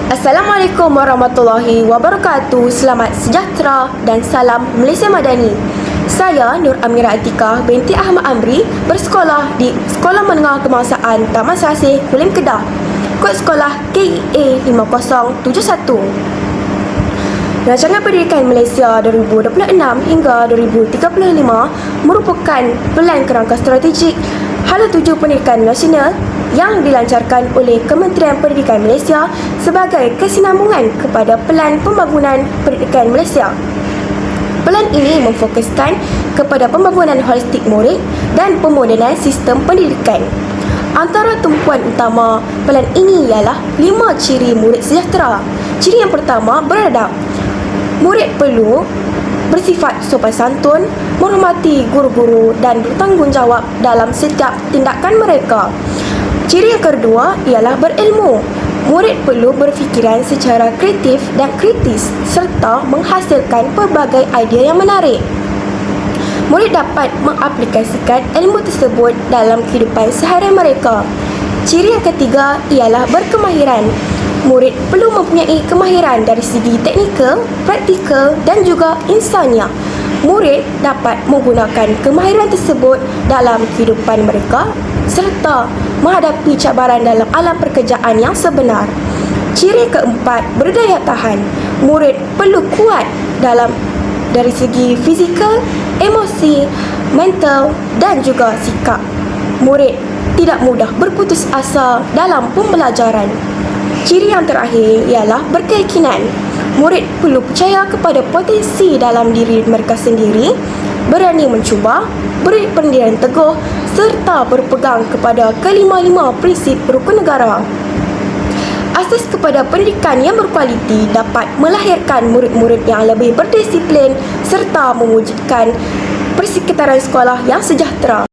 Assalamualaikum warahmatullahi wabarakatuh. Selamat sejahtera dan salam Malaysia Madani. Saya Nur Amira Atikah binti Ahmad Amri bersekolah di Sekolah Menengah Kebangsaan Taman Serasih, Kulim Kedah. Kod sekolah KEA 5071. Rancangan Pendidikan Malaysia 2026 hingga 2035 merupakan pelan kerangka strategik Hala Tuju Pendidikan Nasional yang dilancarkan oleh Kementerian Pendidikan Malaysia sebagai kesinambungan kepada Pelan Pembangunan Pendidikan Malaysia. Pelan ini memfokuskan kepada pembangunan holistik murid dan pemodenan sistem pendidikan. Antara tumpuan utama pelan ini ialah 5 ciri murid sejahtera. Ciri yang pertama, beradab. Murid perlu bersifat sopan santun, menghormati guru-guru dan bertanggungjawab dalam setiap tindakan mereka. Ciri yang kedua ialah berilmu. Murid perlu berfikiran secara kreatif dan kritis serta menghasilkan pelbagai idea yang menarik. Murid dapat mengaplikasikan ilmu tersebut dalam kehidupan seharian mereka. Ciri yang ketiga ialah berkemahiran. Murid perlu mempunyai kemahiran dari segi teknikal, praktikal dan juga insania. Murid dapat menggunakan kemahiran tersebut dalam kehidupan mereka serta menghadapi cabaran dalam alam pekerjaan yang sebenar. Ciri keempat, berdaya tahan. Murid perlu kuat dari segi fizikal, emosi, mental dan juga sikap. Murid tidak mudah berputus asa dalam pembelajaran. Ciri yang terakhir ialah berkeyakinan. Murid perlu percaya kepada potensi dalam diri mereka sendiri, berani mencuba, beri pendirian teguh serta berpegang kepada kelima-lima prinsip rukun negara. Asas kepada pendidikan yang berkualiti dapat melahirkan murid-murid yang lebih berdisiplin serta mewujudkan persekitaran sekolah yang sejahtera.